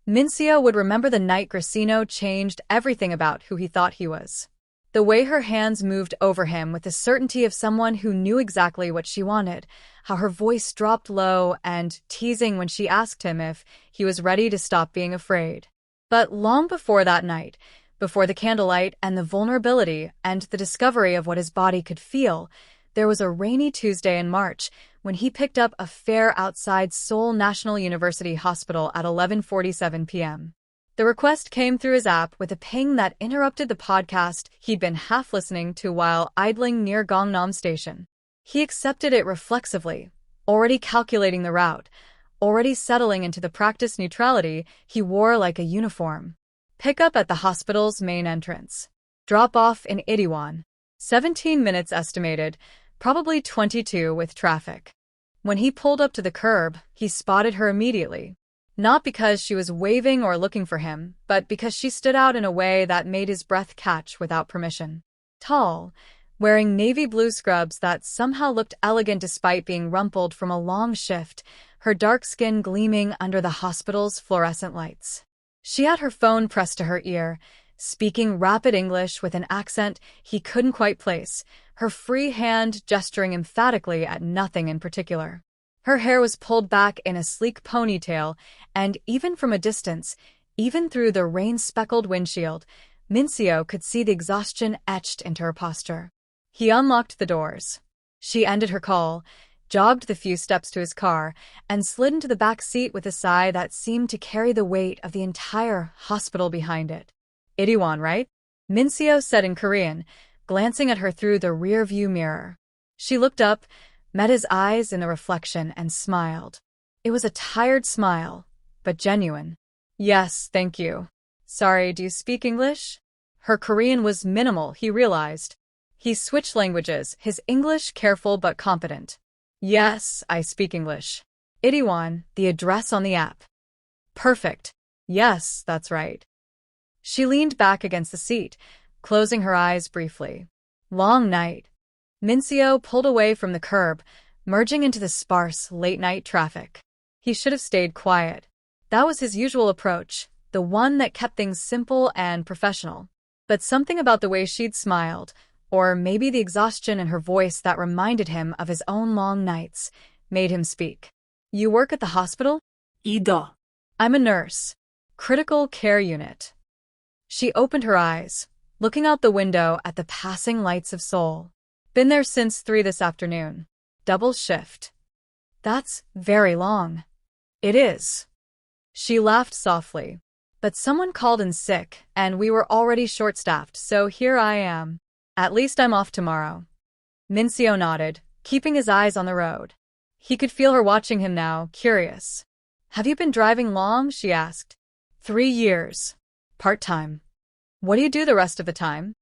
Minseo would remember the night Grisino changed everything about who he thought he was. The way her hands moved over him with the certainty of someone who knew exactly what she wanted, how her voice dropped low and teasing when she asked him if he was ready to stop being afraid. But long before that night, before the candlelight and the vulnerability and the discovery of what his body could feel, there was a rainy Tuesday in March when he picked up a fare outside Seoul National University Hospital at 11:47 p.m. The request came through his app with a ping that interrupted the podcast he'd been half listening to while idling near Gangnam Station. He accepted it reflexively, already calculating the route, already settling into the practice neutrality he wore like a uniform. Pick up at the hospital's main entrance. Drop off in Itaewon. 17 minutes estimated, probably 22 with traffic. When he pulled up to the curb, he spotted her immediately. Not because she was waving or looking for him, but because she stood out in a way that made his breath catch without permission. Tall, wearing navy blue scrubs that somehow looked elegant despite being rumpled from a long shift, her dark skin gleaming under the hospital's fluorescent lights. She had her phone pressed to her ear, speaking rapid English with an accent he couldn't quite place, her free hand gesturing emphatically at nothing in particular. Her hair was pulled back in a sleek ponytail, and even from a distance, even through the rain-speckled windshield, Minseo could see the exhaustion etched into her posture. He unlocked the doors. She ended her call, jogged the few steps to his car, and slid into the back seat with a sigh that seemed to carry the weight of the entire hospital behind it. Itaewon, right? Minseo said in Korean, glancing at her through the rear-view mirror. She looked up, met his eyes in the reflection, and smiled. It was a tired smile, but genuine. Yes, thank you. Sorry, do you speak English? Her Korean was minimal, he realized. He switched languages, his English careful but competent. Yes, I speak English. Itaewon, the address on the app. Perfect. Yes, that's right. She leaned back against the seat, closing her eyes briefly. Long night. Minseo pulled away from the curb, merging into the sparse, late-night traffic. He should have stayed quiet. That was his usual approach, the one that kept things simple and professional. But something about the way she'd smiled, or maybe the exhaustion in her voice that reminded him of his own long nights, made him speak. You work at the hospital? Ida. I'm a nurse. Critical care unit. She opened her eyes, looking out the window at the passing lights of Seoul. Been there since 3 this afternoon. Double shift. That's very long. It is. She laughed softly. But someone called in sick, and we were already short-staffed, so here I am. At least I'm off tomorrow. Minseo nodded, keeping his eyes on the road. He could feel her watching him now, curious. Have you been driving long? She asked. 3 years. Part-time. What do you do the rest of the time?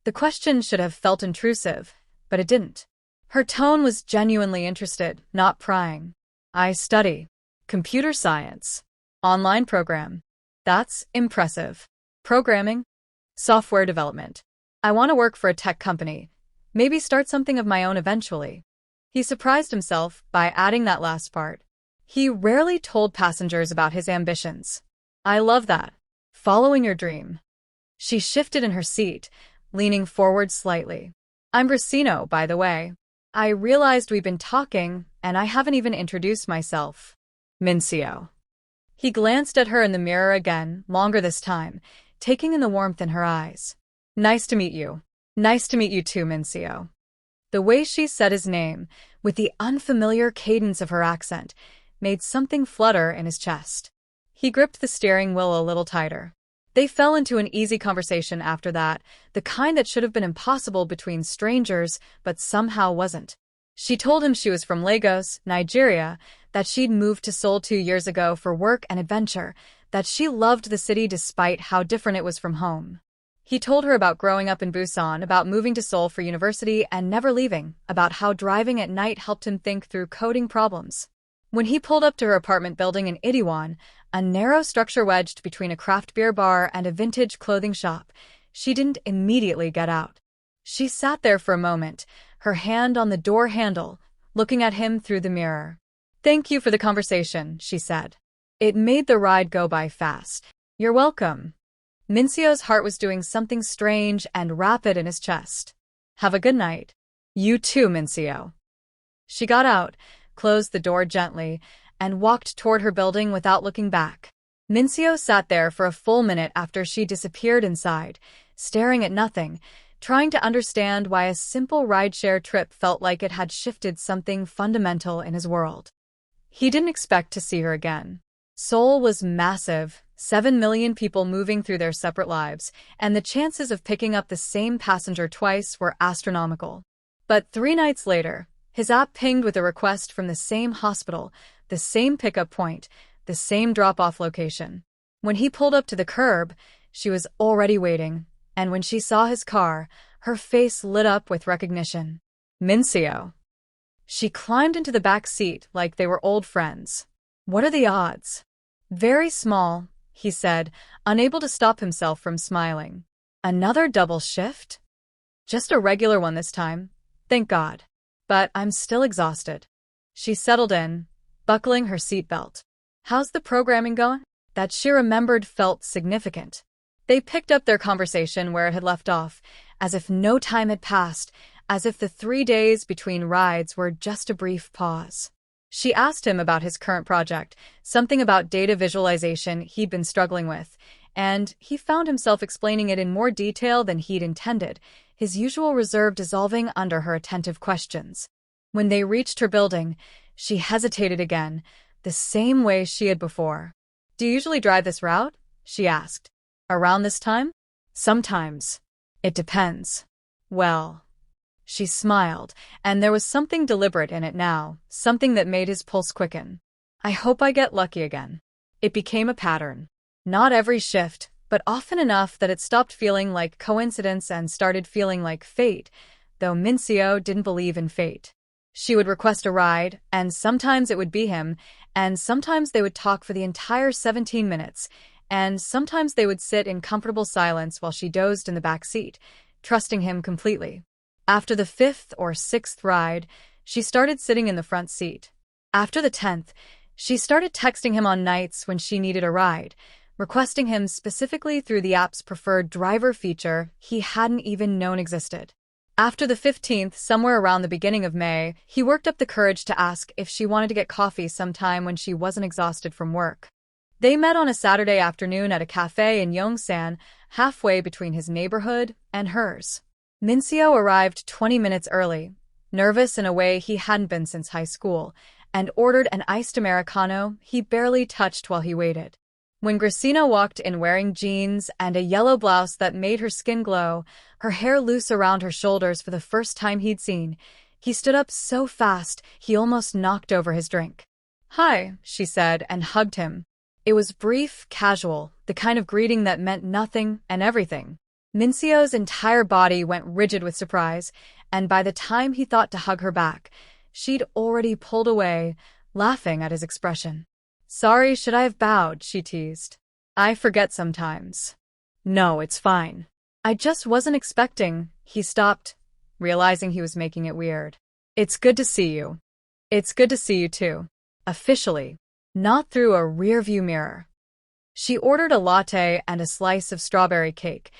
The question should have felt intrusive, but it didn't. Her tone was genuinely interested, not prying. I study. Computer science. Online program. That's impressive. Programming? Software development. I want to work for a tech company. Maybe start something of my own eventually. He surprised himself by adding that last part. He rarely told passengers about his ambitions. I love that. Following your dream. She shifted in her seat, leaning forward slightly. I'm Grisino, by the way. I realized we've been talking, and I haven't even introduced myself. Minseo. He glanced at her in the mirror again, longer this time, taking in the warmth in her eyes. Nice to meet you. Nice to meet you too, Minseo. The way she said his name, with the unfamiliar cadence of her accent, made something flutter in his chest. He gripped the steering wheel a little tighter. They fell into an easy conversation after that, the kind that should have been impossible between strangers, but somehow wasn't. She told him she was from Lagos, Nigeria, that she'd moved to Seoul 2 years ago for work and adventure, that she loved the city despite how different it was from home. He told her about growing up in Busan, about moving to Seoul for university and never leaving, about how driving at night helped him think through coding problems. When he pulled up to her apartment building in Itaewon, a narrow structure wedged between a craft beer bar and a vintage clothing shop, she didn't immediately get out. She sat there for a moment, her hand on the door handle, looking at him through the mirror. Thank you for the conversation, she said. It made the ride go by fast. You're welcome. Minseo's heart was doing something strange and rapid in his chest. Have a good night. You too, Minseo. She got out, closed the door gently, and walked toward her building without looking back. Minseo sat there for a full minute after she disappeared inside, staring at nothing, trying to understand why a simple rideshare trip felt like it had shifted something fundamental in his world. He didn't expect to see her again. Seoul was massive, 7 million people moving through their separate lives, and the chances of picking up the same passenger twice were astronomical. But 3 nights later, his app pinged with a request from the same hospital, the same pickup point, the same drop-off location. When he pulled up to the curb, she was already waiting, and when she saw his car, her face lit up with recognition. Minseo. She climbed into the back seat like they were old friends. What are the odds? Very small, he said, unable to stop himself from smiling. Another double shift? Just a regular one this time, thank God. But I'm still exhausted. She settled in, buckling her seatbelt. How's the programming going? That she remembered felt significant. They picked up their conversation where it had left off, as if no time had passed, as if the 3 days between rides were just a brief pause. She asked him about his current project, something about data visualization he'd been struggling with, and he found himself explaining it in more detail than he'd intended, his usual reserve dissolving under her attentive questions. When they reached her building, she hesitated again, the same way she had before. Do you usually drive this route? She asked. Around this time? Sometimes. It depends. Well. She smiled, and there was something deliberate in it now, something that made his pulse quicken. I hope I get lucky again. It became a pattern. Not every shift, but often enough that it stopped feeling like coincidence and started feeling like fate, though Minseo didn't believe in fate. She would request a ride, and sometimes it would be him, and sometimes they would talk for the entire 17 minutes, and sometimes they would sit in comfortable silence while she dozed in the back seat, trusting him completely. After the 5th or 6th ride, she started sitting in the front seat. After the 10th, she started texting him on nights when she needed a ride, requesting him specifically through the app's preferred driver feature he hadn't even known existed. After the 15th, somewhere around the beginning of May, he worked up the courage to ask if she wanted to get coffee sometime when she wasn't exhausted from work. They met on a Saturday afternoon at a cafe in Yongsan, halfway between his neighborhood and hers. Minseo arrived 20 minutes early, nervous in a way he hadn't been since high school, and ordered an iced Americano he barely touched while he waited. When Grisino walked in wearing jeans and a yellow blouse that made her skin glow, her hair loose around her shoulders for the first time he'd seen, he stood up so fast he almost knocked over his drink. Hi, she said and hugged him. It was brief, casual, the kind of greeting that meant nothing and everything. Minseo's entire body went rigid with surprise, and by the time he thought to hug her back, she'd already pulled away, laughing at his expression. Sorry, should I have bowed? She teased. I forget sometimes. No, it's fine. I just wasn't expecting. He stopped, realizing he was making it weird. It's good to see you. It's good to see you too. Officially. Not through a rearview mirror. She ordered a latte and a slice of strawberry cake,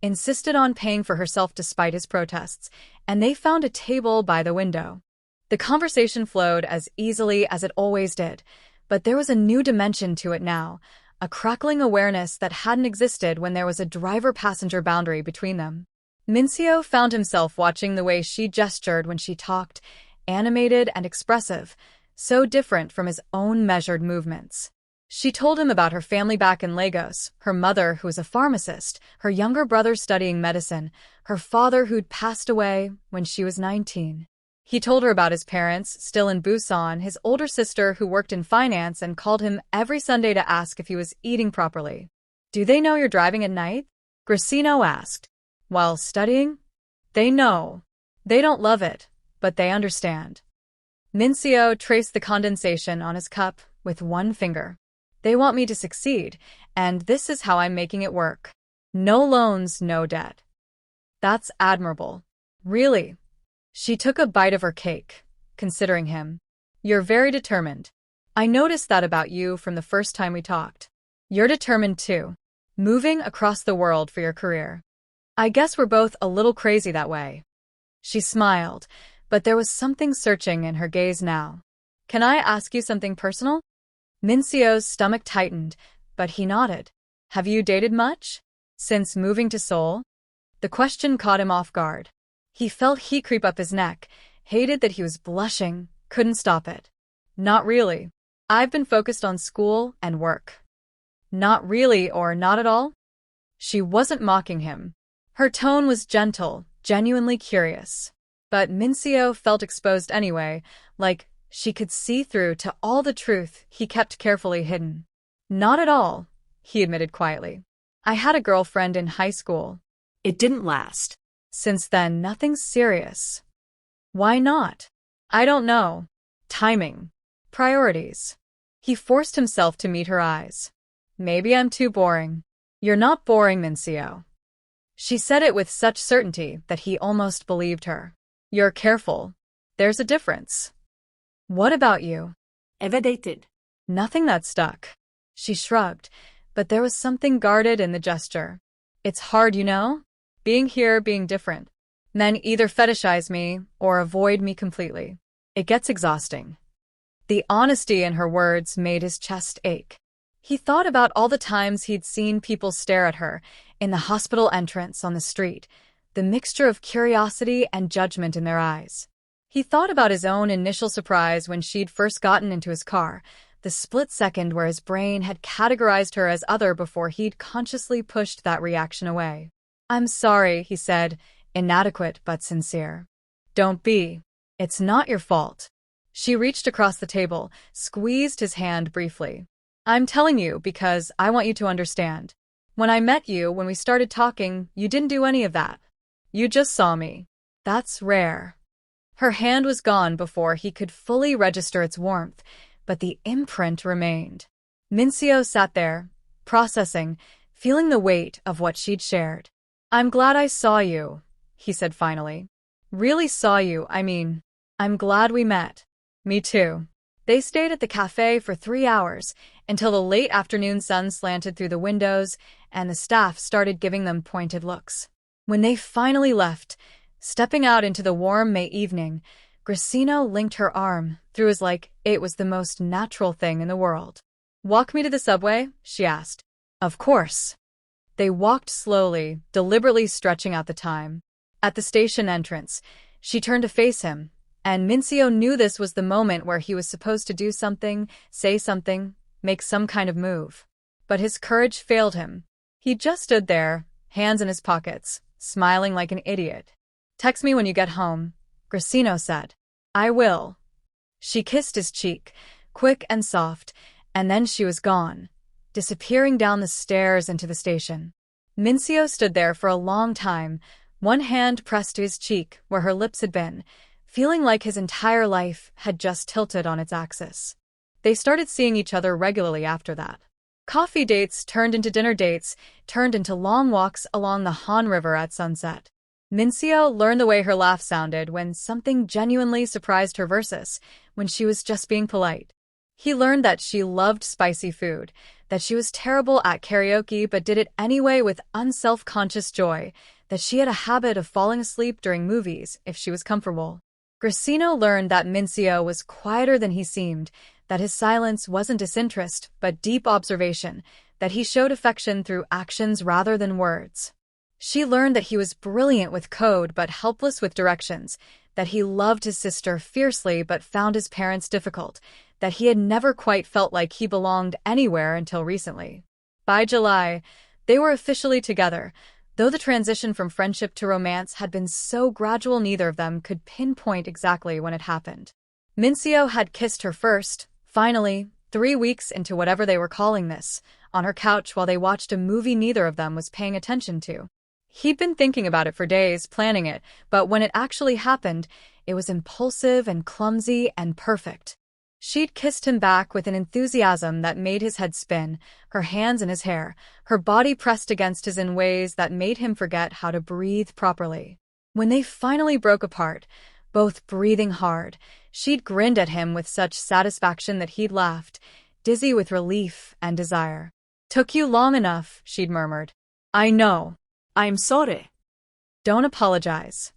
insisted on paying for herself despite his protests, and they found a table by the window. The conversation flowed as easily as it always did, but there was a new dimension to it now, a crackling awareness that hadn't existed when there was a driver-passenger boundary between them. Minseo found himself watching the way she gestured when she talked, animated and expressive, so different from his own measured movements. She told him about her family back in Lagos, her mother who was a pharmacist, her younger brother studying medicine, her father who'd passed away when she was 19. He told her about his parents, still in Busan, his older sister who worked in finance and called him every Sunday to ask if he was eating properly. Do they know you're driving at night? Grisino asked. While studying? They know. They don't love it, but they understand. Minseo traced the condensation on his cup with one finger. They want me to succeed, and this is how I'm making it work. No loans, no debt. That's admirable. Really. She took a bite of her cake, considering him. You're very determined. I noticed that about you from the first time we talked. You're determined too. Moving across the world for your career. I guess we're both a little crazy that way. She smiled, but there was something searching in her gaze now. Can I ask you something personal? Minseo's stomach tightened, but he nodded. Have you dated much? Since moving to Seoul? The question caught him off guard. He felt heat creep up his neck, hated that he was blushing, couldn't stop it. Not really. I've been focused on school and work. Not really or not at all? She wasn't mocking him. Her tone was gentle, genuinely curious. But Minseo felt exposed anyway, like she could see through to all the truth he kept carefully hidden. Not at all, he admitted quietly. I had a girlfriend in high school. It didn't last. Since then, nothing serious. Why not? I don't know. Timing. Priorities. He forced himself to meet her eyes. Maybe I'm too boring. You're not boring, Minseo. She said it with such certainty that he almost believed her. You're careful. There's a difference. What about you? Ever dated? Nothing that stuck. She shrugged, but there was something guarded in the gesture. It's hard, you know? Being here, being different. Men either fetishize me or avoid me completely. It gets exhausting. The honesty in her words made his chest ache. He thought about all the times he'd seen people stare at her, in the hospital entrance, on the street, the mixture of curiosity and judgment in their eyes. He thought about his own initial surprise when she'd first gotten into his car, the split second where his brain had categorized her as other before he'd consciously pushed that reaction away. I'm sorry, he said, inadequate but sincere. Don't be. It's not your fault. She reached across the table, squeezed his hand briefly. I'm telling you because I want you to understand. When I met you, when we started talking, you didn't do any of that. You just saw me. That's rare. Her hand was gone before he could fully register its warmth, but the imprint remained. Minseo sat there, processing, feeling the weight of what she'd shared. I'm glad I saw you, he said finally. Really saw you, I mean. I'm glad we met. Me too. They stayed at the cafe for 3 hours, until the late afternoon sun slanted through the windows and the staff started giving them pointed looks. When they finally left, stepping out into the warm May evening, Grisino linked her arm through his like it was the most natural thing in the world. Walk me to the subway? She asked. Of course. They walked slowly, deliberately stretching out the time. At the station entrance, she turned to face him, and Minseo knew this was the moment where he was supposed to do something, say something, make some kind of move. But his courage failed him. He just stood there, hands in his pockets, smiling like an idiot. Text me when you get home, Grisino said. I will. She kissed his cheek, quick and soft, and then she was gone, disappearing down the stairs into the station. Minseo stood there for a long time, one hand pressed to his cheek where her lips had been, feeling like his entire life had just tilted on its axis. They started seeing each other regularly after that. Coffee dates turned into dinner dates, turned into long walks along the Han River at sunset. Minseo learned the way her laugh sounded when something genuinely surprised her versus when she was just being polite. He learned that she loved spicy food, that she was terrible at karaoke but did it anyway with unself-conscious joy, that she had a habit of falling asleep during movies if she was comfortable. Grisino learned that Minseo was quieter than he seemed, that his silence wasn't disinterest but deep observation, that he showed affection through actions rather than words. She learned that he was brilliant with code but helpless with directions, that he loved his sister fiercely but found his parents difficult, that he had never quite felt like he belonged anywhere until recently. By July, they were officially together, though the transition from friendship to romance had been so gradual neither of them could pinpoint exactly when it happened. Minseo had kissed her first, finally, 3 weeks into whatever they were calling this, on her couch while they watched a movie neither of them was paying attention to. He'd been thinking about it for days, planning it, but when it actually happened, it was impulsive and clumsy and perfect. She'd kissed him back with an enthusiasm that made his head spin, her hands in his hair, her body pressed against his in ways that made him forget how to breathe properly. When they finally broke apart, both breathing hard, She'd grinned at him with such satisfaction that he'd laughed, dizzy with relief and desire. "Took you long enough," she'd murmured. "I know. I'm sorry." Don't apologize."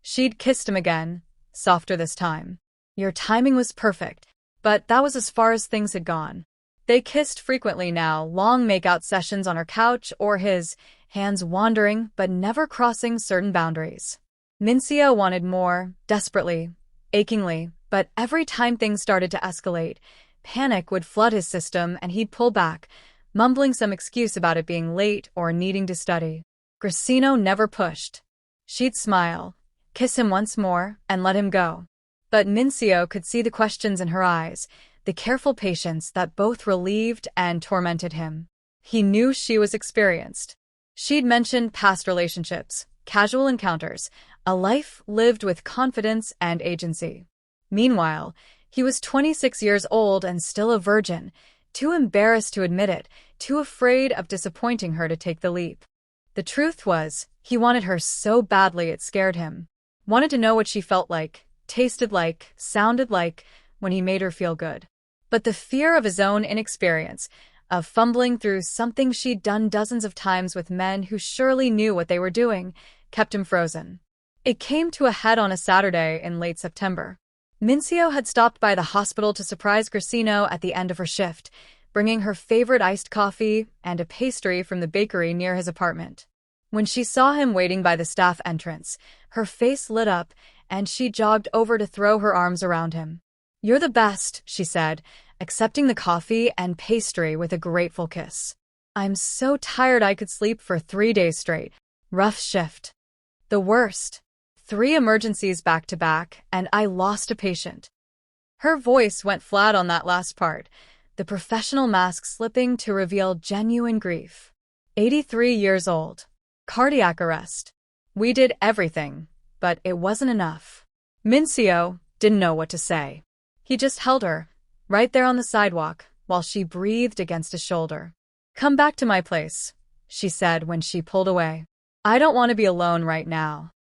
She'd kissed him again, softer this time. Your timing was perfect, but that was as far as things had gone. They kissed frequently now, long make-out sessions on her couch or his, hands wandering but never crossing certain boundaries. Minseo wanted more, desperately, achingly, but every time things started to escalate, panic would flood his system and he'd pull back, mumbling some excuse about it being late or needing to study. Grisino never pushed. She'd smile, kiss him once more, and let him go. But Minseo could see the questions in her eyes, the careful patience that both relieved and tormented him. He knew she was experienced. She'd mentioned past relationships, casual encounters, a life lived with confidence and agency. Meanwhile, he was 26 years old and still a virgin, too embarrassed to admit it, too afraid of disappointing her to take the leap. The truth was, he wanted her so badly it scared him. Wanted to know what she felt like, tasted like, sounded like, when he made her feel good. But the fear of his own inexperience, of fumbling through something she'd done dozens of times with men who surely knew what they were doing, kept him frozen. It came to a head on a Saturday in late September. Minseo had stopped by the hospital to surprise Grisino at the end of her shift, bringing her favorite iced coffee and a pastry from the bakery near his apartment. When she saw him waiting by the staff entrance, her face lit up, and she jogged over to throw her arms around him. "You're the best," she said, accepting the coffee and pastry with a grateful kiss. "I'm so tired I could sleep for 3 days straight. Rough shift. The worst. 3 emergencies back to back, and I lost a patient." Her voice went flat on that last part, the professional mask slipping to reveal genuine grief. 83 years old. Cardiac arrest. "We did everything, but it wasn't enough." Minseo didn't know what to say. He just held her, right there on the sidewalk, while she breathed against his shoulder. "Come back to my place," she said when she pulled away. "I don't want to be alone right now."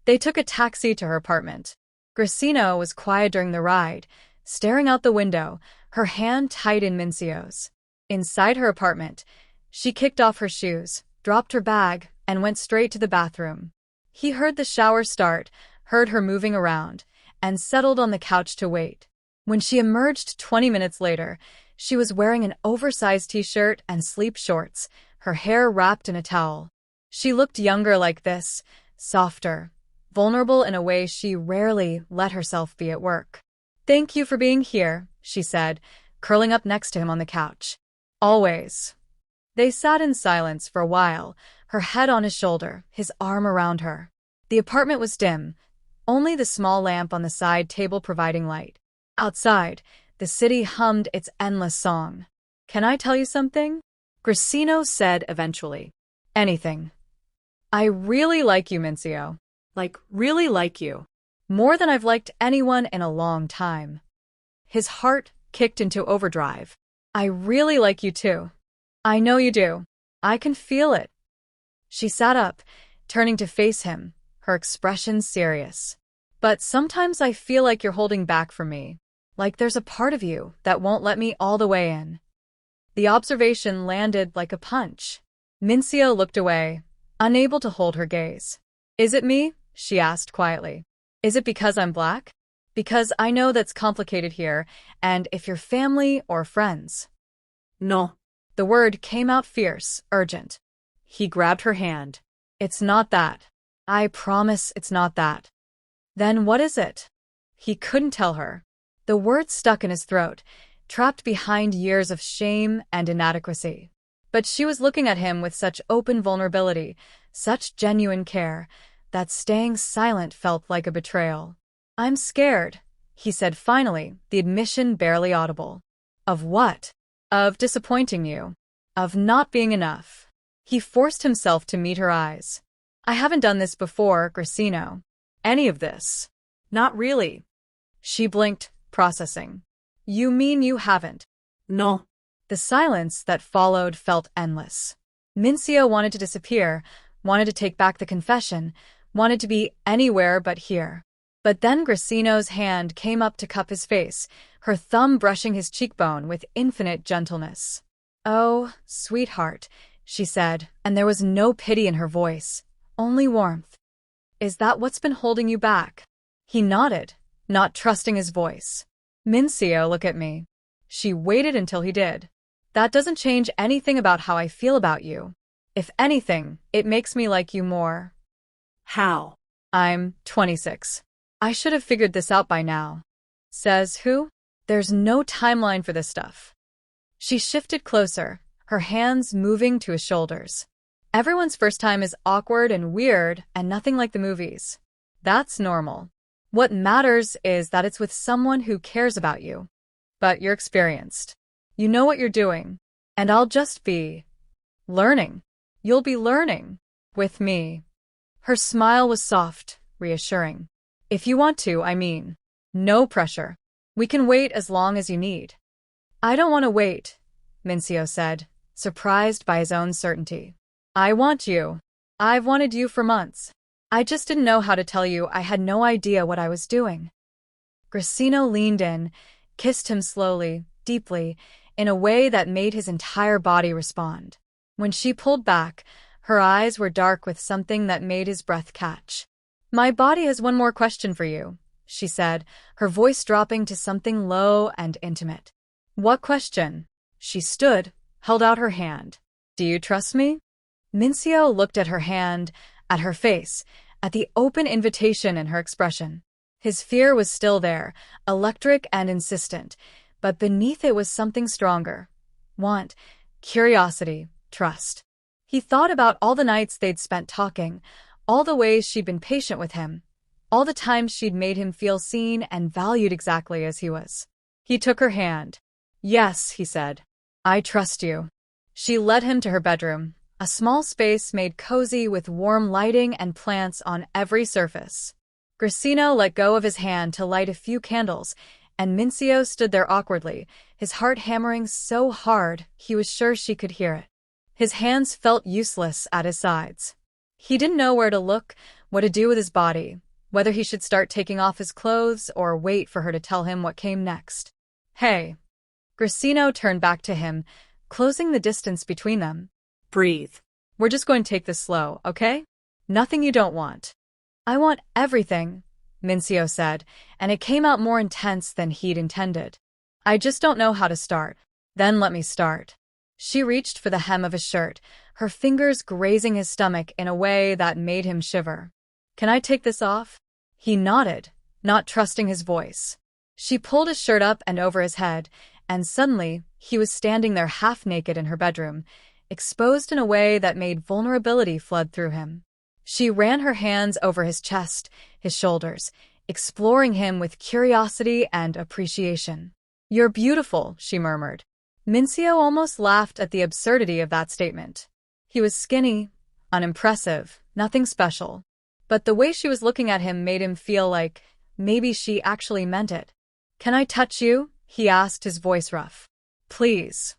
They took a taxi to her apartment. Grisino was quiet during the ride, staring out the window, her hand tight in Minseo's. Inside her apartment, she kicked off her shoes, dropped her bag, and went straight to the bathroom. He heard the shower start, heard her moving around, and settled on the couch to wait. When she emerged 20 minutes later, she was wearing an oversized t-shirt and sleep shorts, her hair wrapped in a towel. She looked younger like this, softer, vulnerable in a way she rarely let herself be at work. "Thank you for being here," she said, curling up next to him on the couch. "Always." They sat in silence for a while, her head on his shoulder, his arm around her. The apartment was dim, only the small lamp on the side table providing light. Outside, the city hummed its endless song. "Can I tell you something?" Grisino said eventually. "Anything." "I really like you, Minseo." Like, really like you. "More than I've liked anyone in a long time." His heart kicked into overdrive. "I really like you too." "I know you do. I can feel it." She sat up, turning to face him, her expression serious. "But sometimes I feel like you're holding back from me. Like there's a part of you that won't let me all the way in." The observation landed like a punch. Minseo looked away, unable to hold her gaze. "Is it me?" she asked quietly. "Is it because I'm black? Because I know that's complicated here, and if you're family or friends." No. The word came out fierce, urgent. He grabbed her hand. "It's not that. I promise it's not that." "Then what is it?" He couldn't tell her. The words stuck in his throat, trapped behind years of shame and inadequacy. But she was looking at him with such open vulnerability, such genuine care, that staying silent felt like a betrayal. "I'm scared," he said finally, the admission barely audible. "Of what?" "Of disappointing you. Of not being enough." He forced himself to meet her eyes. "I haven't done this before, Grisino." "Any of this?" "Not really." She blinked, processing. "You mean you haven't?" No. The silence that followed felt endless. Minseo wanted to disappear, wanted to take back the confession, wanted to be anywhere but here. But then Grisino's hand came up to cup his face, her thumb brushing his cheekbone with infinite gentleness. "Oh, sweetheart," she said, and there was no pity in her voice, only warmth. "Is that what's been holding you back?" He nodded, not trusting his voice. "Minseo, look at me." She waited until he did. "That doesn't change anything about how I feel about you. If anything, it makes me like you more." How? "I'm 26. I should have figured this out by now." "Says who? There's no timeline for this stuff." She shifted closer, her hands moving to his shoulders. "Everyone's first time is awkward and weird and nothing like the movies. That's normal. What matters is that it's with someone who cares about you. But you're experienced. You know what you're doing. And I'll just be learning. You'll be learning with me." Her smile was soft, reassuring. "If you want to, I mean. No pressure. We can wait as long as you need." "I don't want to wait," Minseo said, surprised by his own certainty. "I want you. I've wanted you for months. I just didn't know how to tell you. I had no idea what I was doing." Grisino leaned in, kissed him slowly, deeply, in a way that made his entire body respond. When she pulled back, her eyes were dark with something that made his breath catch. "My body has one more question for you," she said, her voice dropping to something low and intimate. "What question?" She stood, held out her hand. "Do you trust me?" Minseo looked at her hand, at her face, at the open invitation in her expression. His fear was still there, electric and insistent, but beneath it was something stronger. Want, curiosity, trust. He thought about all the nights they'd spent talking, all the ways she'd been patient with him, all the times she'd made him feel seen and valued exactly as he was. He took her hand. "Yes," he said. "I trust you." She led him to her bedroom, a small space made cozy with warm lighting and plants on every surface. Grisino let go of his hand to light a few candles, and Minseo stood there awkwardly, his heart hammering so hard he was sure she could hear it. His hands felt useless at his sides. He didn't know where to look, what to do with his body, whether he should start taking off his clothes or wait for her to tell him what came next. "Hey." Grisino turned back to him, closing the distance between them. Breathe. "We're just going to take this slow, okay? Nothing you don't want." "I want everything," Minseo said, and it came out more intense than he'd intended. "I just don't know how to start." "Then let me start." She reached for the hem of his shirt, her fingers grazing his stomach in a way that made him shiver. "Can I take this off?" He nodded, not trusting his voice. She pulled his shirt up and over his head, and suddenly he was standing there half-naked in her bedroom, exposed in a way that made vulnerability flood through him. She ran her hands over his chest, his shoulders, exploring him with curiosity and appreciation. "You're beautiful," she murmured. Minseo almost laughed at the absurdity of that statement. He was skinny, unimpressive, nothing special. But the way she was looking at him made him feel like maybe she actually meant it. "Can I touch you?" he asked, his voice rough. "Please."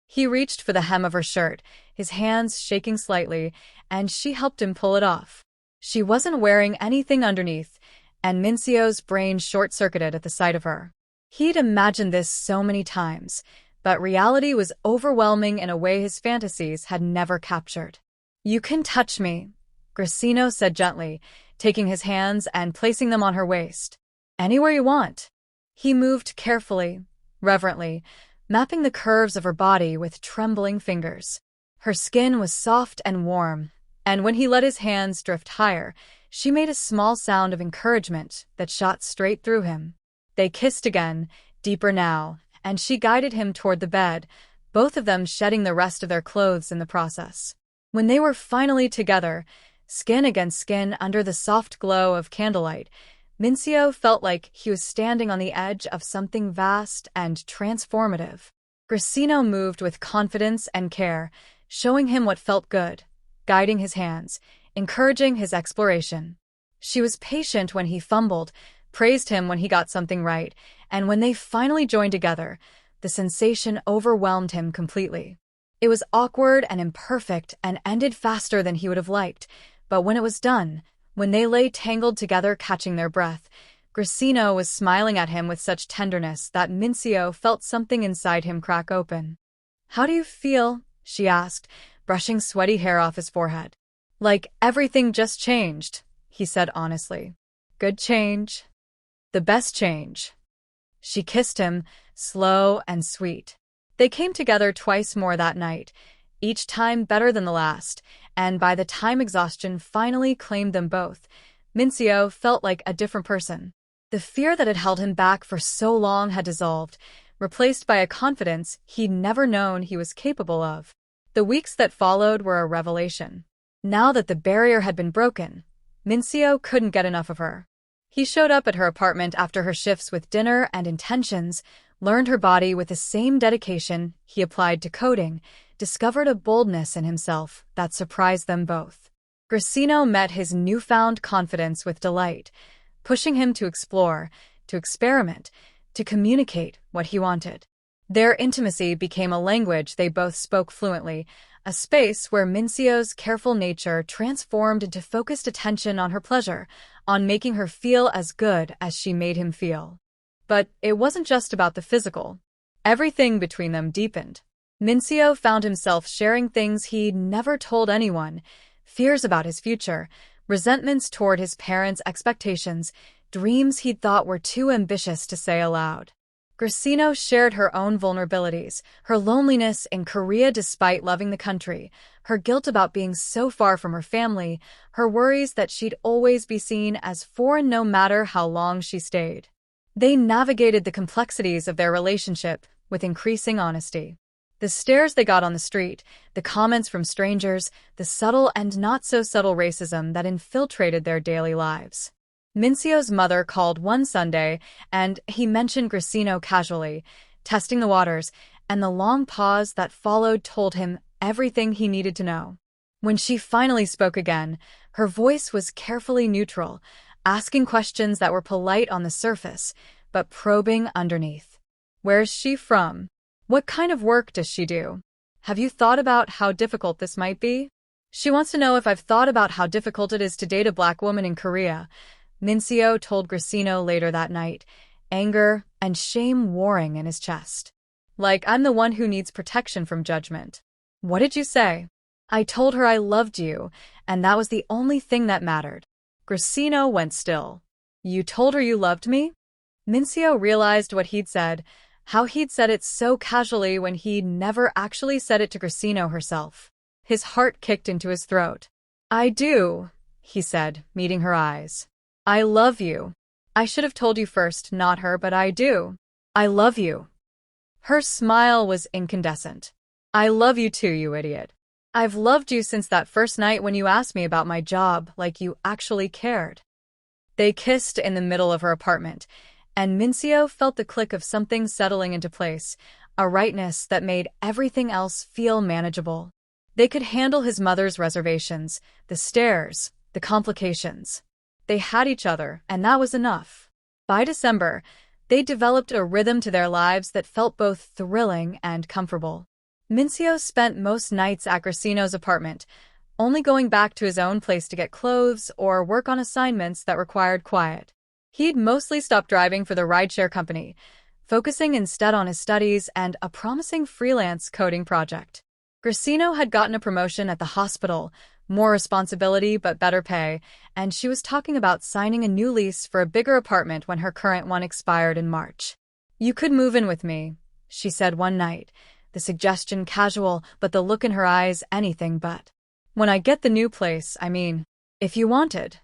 He reached for the hem of her shirt, his hands shaking slightly, and she helped him pull it off. She wasn't wearing anything underneath, and Minseo's brain short-circuited at the sight of her. He'd imagined this so many times, but reality was overwhelming in a way his fantasies had never captured. "You can touch me," Grisino said gently, taking his hands and placing them on her waist. "Anywhere you want." He moved carefully, reverently, mapping the curves of her body with trembling fingers. Her skin was soft and warm, and when he let his hands drift higher, she made a small sound of encouragement that shot straight through him. They kissed again, deeper now, and she guided him toward the bed, both of them shedding the rest of their clothes in the process. When they were finally together, skin against skin under the soft glow of candlelight, Minseo felt like he was standing on the edge of something vast and transformative. Grisino moved with confidence and care, showing him what felt good, guiding his hands, encouraging his exploration. She was patient when he fumbled, praised him when he got something right, and when they finally joined together, the sensation overwhelmed him completely. It was awkward and imperfect and ended faster than he would have liked, but when it was done, When they lay tangled together catching their breath, Grisino was smiling at him with such tenderness that Minseo felt something inside him crack open. "How do you feel?" she asked, brushing sweaty hair off his forehead. "Like everything just changed," he said honestly. "Good change. The best change." She kissed him, slow and sweet. They came together twice more that night, each time better than the last, and by the time exhaustion finally claimed them both, Minseo felt like a different person. The fear that had held him back for so long had dissolved, replaced by a confidence he'd never known he was capable of. The weeks that followed were a revelation. Now that the barrier had been broken, Minseo couldn't get enough of her. He showed up at her apartment after her shifts with dinner and intentions, learned her body with the same dedication he applied to coding, discovered a boldness in himself that surprised them both. Grisino met his newfound confidence with delight, pushing him to explore, to experiment, to communicate what he wanted. Their intimacy became a language they both spoke fluently, a space where Minseo's careful nature transformed into focused attention on her pleasure, on making her feel as good as she made him feel. But it wasn't just about the physical. Everything between them deepened. Minseo found himself sharing things he'd never told anyone, fears about his future, resentments toward his parents' expectations, dreams he'd thought were too ambitious to say aloud. Grisino shared her own vulnerabilities, her loneliness in Korea despite loving the country, her guilt about being so far from her family, her worries that she'd always be seen as foreign no matter how long she stayed. They navigated the complexities of their relationship with increasing honesty. The stares they got on the street, the comments from strangers, the subtle and not-so-subtle racism that infiltrated their daily lives. Minseo's mother called one Sunday, and he mentioned Grisino casually, testing the waters, and the long pause that followed told him everything he needed to know. When she finally spoke again, her voice was carefully neutral, asking questions that were polite on the surface, but probing underneath. "Where's she from? What kind of work does she do? Have you thought about how difficult this might be?" "She wants to know if I've thought about how difficult it is to date a black woman in Korea," Minseo told Grisino later that night, anger and shame warring in his chest. "Like I'm the one who needs protection from judgment." "What did you say?" "I told her I loved you, and that was the only thing that mattered." Grisino went still. "You told her you loved me?" Minseo realized what he'd said, how he'd said it so casually when he'd never actually said it to Grisino herself. His heart kicked into his throat. "I do," he said, meeting her eyes. "I love you. I should have told you first, not her, but I do. I love you." Her smile was incandescent. "I love you too, you idiot. I've loved you since that first night when you asked me about my job, like you actually cared." They kissed in the middle of her apartment, and Minseo felt the click of something settling into place, a rightness that made everything else feel manageable. They could handle his mother's reservations, the stares, the complications. They had each other, and that was enough. By December, they developed a rhythm to their lives that felt both thrilling and comfortable. Minseo spent most nights at Grisino's apartment, only going back to his own place to get clothes or work on assignments that required quiet. He'd mostly stopped driving for the rideshare company, focusing instead on his studies and a promising freelance coding project. Grisino had gotten a promotion at the hospital, more responsibility but better pay, and she was talking about signing a new lease for a bigger apartment when her current one expired in March. "You could move in with me," she said one night, the suggestion casual, but the look in her eyes anything but. "When I get the new place, I mean, if you wanted."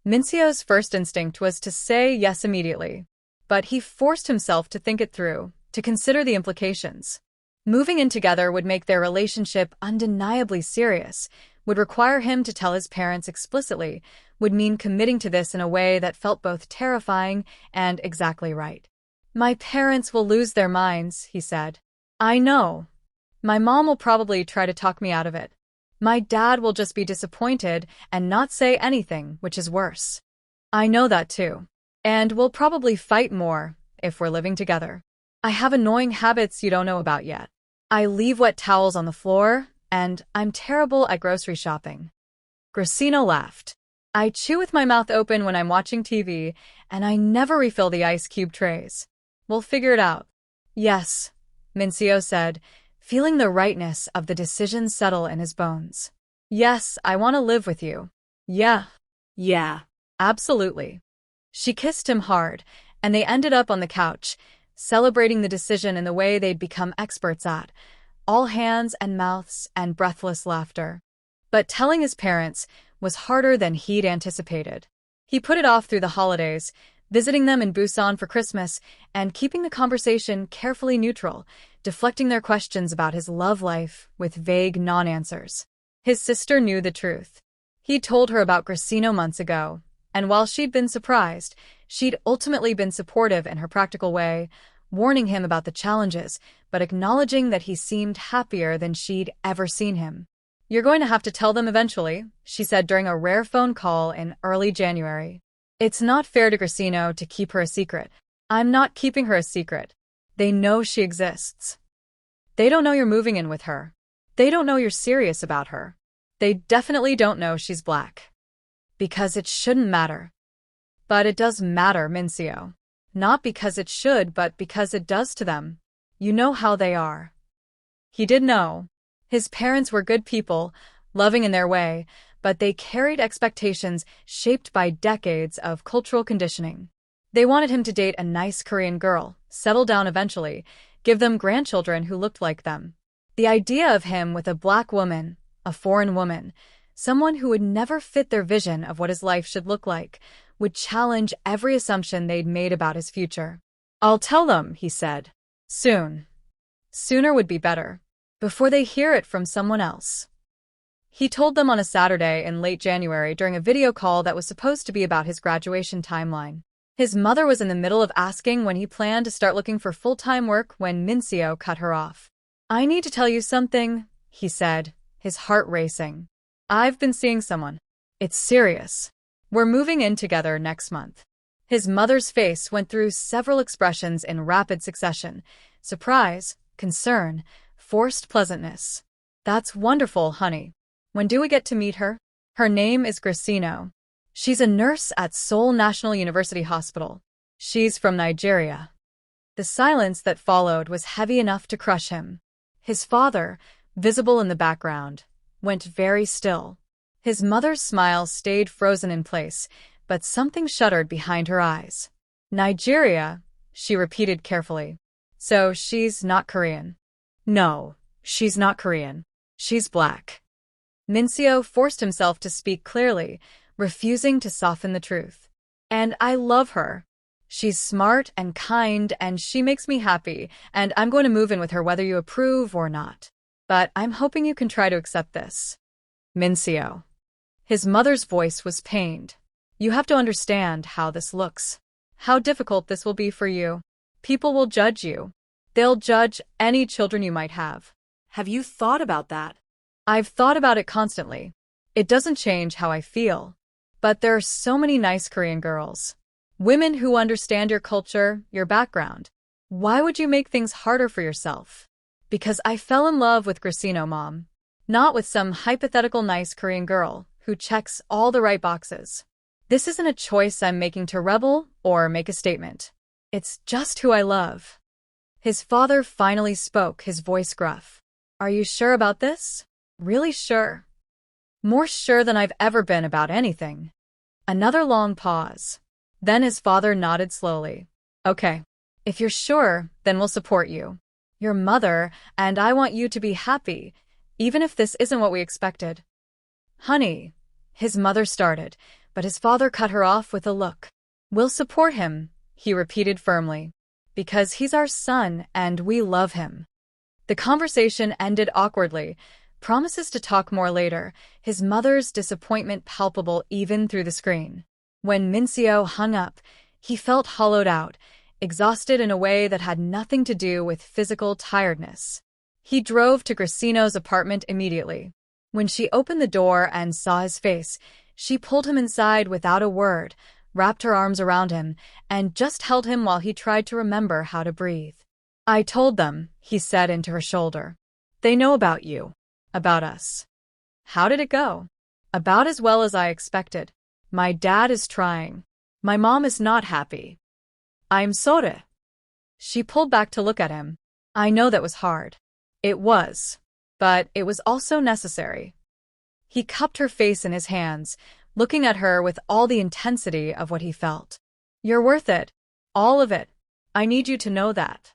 Minseo's first instinct was to say yes immediately, but he forced himself to think it through, to consider the implications. Moving in together would make their relationship undeniably serious, would require him to tell his parents explicitly, would mean committing to this in a way that felt both terrifying and exactly right. "My parents will lose their minds," he said. "I know. My mom will probably try to talk me out of it. My dad will just be disappointed and not say anything, which is worse. I know that too. And we'll probably fight more if we're living together. I have annoying habits you don't know about yet. I leave wet towels on the floor, and I'm terrible at grocery shopping." Grisino laughed. I chew with my mouth open when I'm watching TV, and I never refill the ice cube trays. We'll figure it out. Yes, Minseo said, feeling the rightness of the decision settle in his bones. Yes, I want to live with you. Yeah. Yeah. Absolutely. She kissed him hard, and they ended up on the couch, celebrating the decision in the way they'd become experts at, all hands and mouths and breathless laughter. But telling his parents was harder than he'd anticipated. He put it off through the holidays, visiting them in Busan for Christmas and keeping the conversation carefully neutral, deflecting their questions about his love life with vague non-answers. His sister knew the truth. He'd told her about Grisino months ago, and while she'd been surprised, she'd ultimately been supportive in her practical way, warning him about the challenges, but acknowledging that he seemed happier than she'd ever seen him. You're going to have to tell them eventually, she said during a rare phone call in early January. It's not fair to Grisino to keep her a secret. I'm not keeping her a secret. They know she exists. They don't know you're moving in with her. They don't know you're serious about her. They definitely don't know she's black. Because it shouldn't matter. But it does matter, Minseo. Not because it should, but because it does to them. You know how they are. He did know. His parents were good people, loving in their way, but they carried expectations shaped by decades of cultural conditioning. They wanted him to date a nice Korean girl, settle down eventually, give them grandchildren who looked like them. The idea of him with a black woman, a foreign woman, someone who would never fit their vision of what his life should look like, would challenge every assumption they'd made about his future. I'll tell them, he said. Soon. Sooner would be better. Before they hear it from someone else. He told them on a Saturday in late January during a video call that was supposed to be about his graduation timeline. His mother was in the middle of asking when he planned to start looking for full-time work when Minseo cut her off. I need to tell you something, he said, his heart racing. I've been seeing someone. It's serious. We're moving in together next month. His mother's face went through several expressions in rapid succession: surprise, concern, forced pleasantness. That's wonderful, honey. When do we get to meet her? Her name is Grisino. She's a nurse at Seoul National University Hospital. She's from Nigeria. The silence that followed was heavy enough to crush him. His father, visible in the background, went very still. His mother's smile stayed frozen in place, but something shuddered behind her eyes. Nigeria, she repeated carefully. So she's not Korean. No, she's not Korean. She's black. Minseo forced himself to speak clearly, refusing to soften the truth. And I love her. She's smart and kind, and she makes me happy, and I'm going to move in with her whether you approve or not. But I'm hoping you can try to accept this. Minseo. His mother's voice was pained. You have to understand how this looks. How difficult this will be for you. People will judge you. They'll judge any children you might have. Have you thought about that? I've thought about it constantly. It doesn't change how I feel. But there are so many nice Korean girls. Women who understand your culture, your background. Why would you make things harder for yourself? Because I fell in love with Grisino, Mom. Not with some hypothetical nice Korean girl who checks all the right boxes. This isn't a choice I'm making to rebel or make a statement. It's just who I love. His father finally spoke, his voice gruff. Are you sure about this? Really sure? More sure than I've ever been about anything. Another long pause. Then his father nodded slowly. Okay. If you're sure, then we'll support you. Your mother, and I want you to be happy, even if this isn't what we expected. Honey, his mother started, but his father cut her off with a look. We'll support him, he repeated firmly. Because he's our son and we love him. The conversation ended awkwardly. Promises to talk more later, his mother's disappointment palpable even through the screen. When Minseo hung up, he felt hollowed out, exhausted in a way that had nothing to do with physical tiredness. He drove to Grisino's apartment immediately. When she opened the door and saw his face, she pulled him inside without a word, wrapped her arms around him, and just held him while he tried to remember how to breathe. I told them, he said into her shoulder. They know about you. About us. How did it go? About as well as I expected. My dad is trying. My mom is not happy. I'm sorry. She pulled back to look at him. I know that was hard. It was. But it was also necessary. He cupped her face in his hands, looking at her with all the intensity of what he felt. You're worth it. All of it. I need you to know that.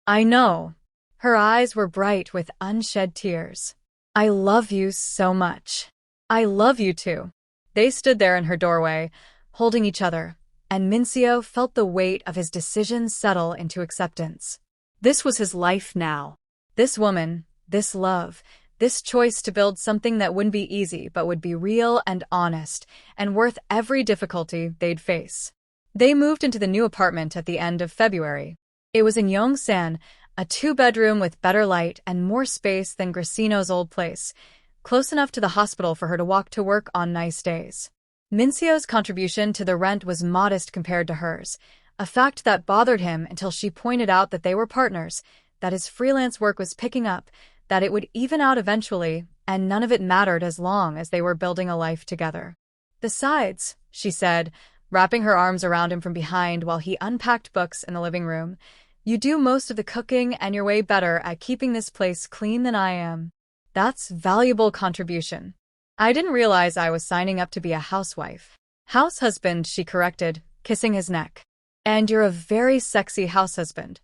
I know. Her eyes were bright with unshed tears. I love you so much. I love you too. They stood there in her doorway, holding each other, and Minseo felt the weight of his decision settle into acceptance. This was his life now. This woman, this love, this choice to build something that wouldn't be easy but would be real and honest, and worth every difficulty they'd face. They moved into the new apartment at the end of February. It was in Yongsan, a 2-bedroom with better light and more space than Grisino's old place, close enough to the hospital for her to walk to work on nice days. Minseo's contribution to the rent was modest compared to hers, a fact that bothered him until she pointed out that they were partners, that his freelance work was picking up, that it would even out eventually, and none of it mattered as long as they were building a life together. Besides, she said, wrapping her arms around him from behind while he unpacked books in the living room, you do most of the cooking and you're way better at keeping this place clean than I am. That's valuable contribution. I didn't realize I was signing up to be a housewife. House husband, she corrected, kissing his neck. And you're a very sexy house husband.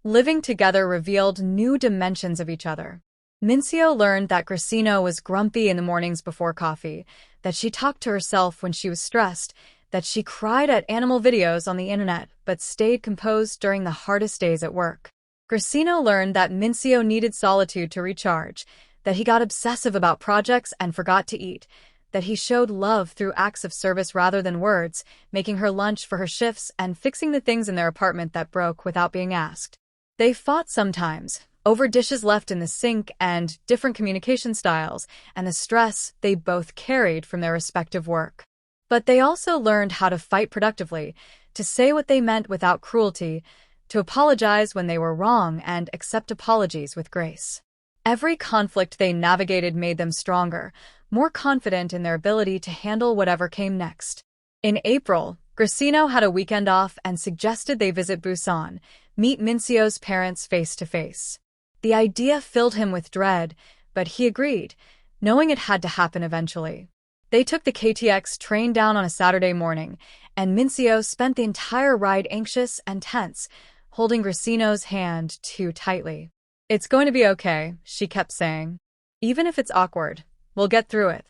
Living together revealed new dimensions of each other. Minseo learned that Grisino was grumpy in the mornings before coffee, that she talked to herself when she was stressed, that she cried at animal videos on the internet but stayed composed during the hardest days at work. Grisino learned that Minseo needed solitude to recharge, that he got obsessive about projects and forgot to eat, that he showed love through acts of service rather than words, making her lunch for her shifts and fixing the things in their apartment that broke without being asked. They fought sometimes, over dishes left in the sink and different communication styles, and the stress they both carried from their respective work. But they also learned how to fight productively, to say what they meant without cruelty, to apologize when they were wrong and accept apologies with grace. Every conflict they navigated made them stronger, more confident in their ability to handle whatever came next. In April, Grisino had a weekend off and suggested they visit Busan, meet Minseo's parents face to face. The idea filled him with dread, but he agreed, knowing it had to happen eventually. They took the KTX train down on a Saturday morning, and Minseo spent the entire ride anxious and tense, holding Grisino's hand too tightly. It's going to be okay, she kept saying. Even if it's awkward, we'll get through it.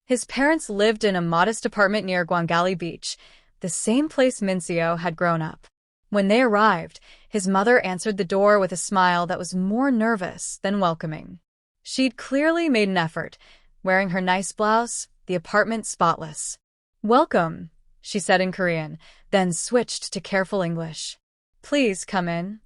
His parents lived in a modest apartment near Gwangali Beach, the same place Minseo had grown up. When they arrived, his mother answered the door with a smile that was more nervous than welcoming. She'd clearly made an effort, wearing her nice blouse, the apartment spotless. Welcome, she said in Korean, then switched to careful English. Please come in.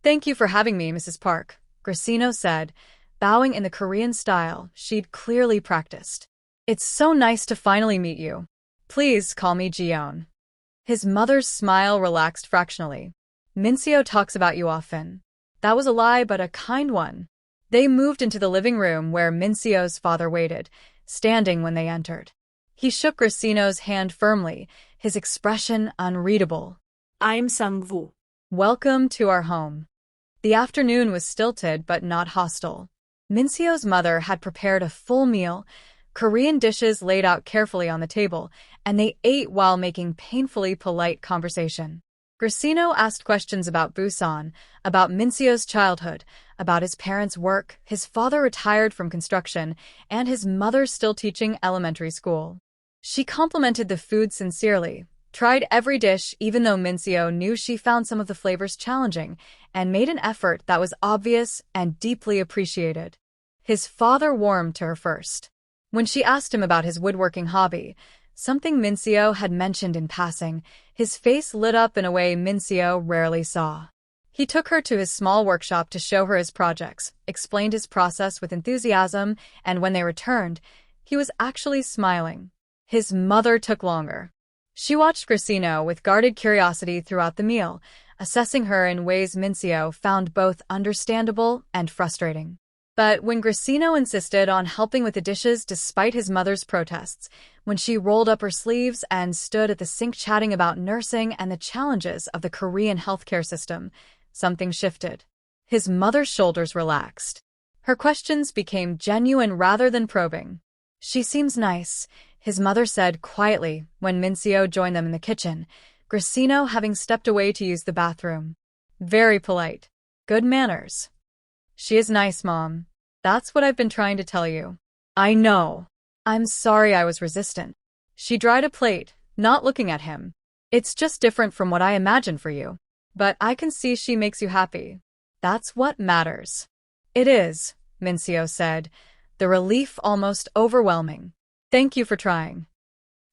Thank you for having me, Mrs. Park, Grisino said, bowing in the Korean style she'd clearly practiced. It's so nice to finally meet you. Please call me Jiyeon. His mother's smile relaxed fractionally. Minseo talks about you often. That was a lie, but a kind one. They moved into the living room where Minseo's father waited, standing when they entered. He shook Grisino's hand firmly, his expression unreadable. I'm Sang-woo. Welcome to our home. The afternoon was stilted but not hostile. Minseo's mother had prepared a full meal, Korean dishes laid out carefully on the table, and they ate while making painfully polite conversation. Grisino asked questions about Busan, about Minseo's childhood, about his parents' work, his father retired from construction, and his mother still teaching elementary school. She complimented the food sincerely, tried every dish even though Minseo knew she found some of the flavors challenging, and made an effort that was obvious and deeply appreciated. His father warmed to her first. When she asked him about his woodworking hobby, something Minseo had mentioned in passing, his face lit up in a way Minseo rarely saw. He took her to his small workshop to show her his projects, explained his process with enthusiasm, and when they returned, he was actually smiling. His mother took longer. She watched Grisino with guarded curiosity throughout the meal, assessing her in ways Minseo found both understandable and frustrating. But when Grisino insisted on helping with the dishes despite his mother's protests, when she rolled up her sleeves and stood at the sink chatting about nursing and the challenges of the Korean healthcare system, something shifted. His mother's shoulders relaxed. Her questions became genuine rather than probing. "She seems nice," his mother said quietly when Minseo joined them in the kitchen, Grisino having stepped away to use the bathroom. "Very polite. Good manners." "She is nice, Mom. That's what I've been trying to tell you." "I know. I'm sorry I was resistant." She dried a plate, not looking at him. "It's just different from what I imagined for you. But I can see she makes you happy. That's what matters." "It is," Minseo said, the relief almost overwhelming. "Thank you for trying."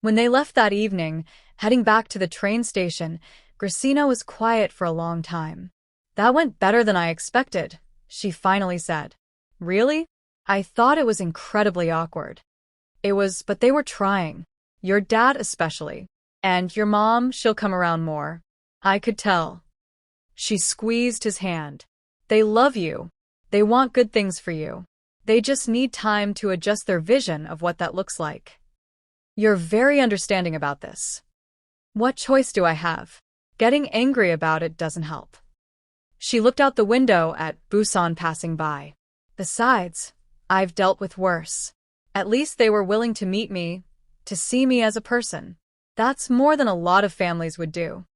When they left that evening, heading back to the train station, Grisino was quiet for a long time. "That went better than I expected," she finally said. "Really? I thought it was incredibly awkward." "It was, but they were trying. Your dad especially. And your mom, she'll come around more. I could tell." She squeezed his hand. "They love you. They want good things for you. They just need time to adjust their vision of what that looks like. You're very understanding about this." "What choice do I have? Getting angry about it doesn't help." She looked out the window at Busan passing by. "Besides, I've dealt with worse. At least they were willing to meet me, to see me as a person. That's more than a lot of families would do."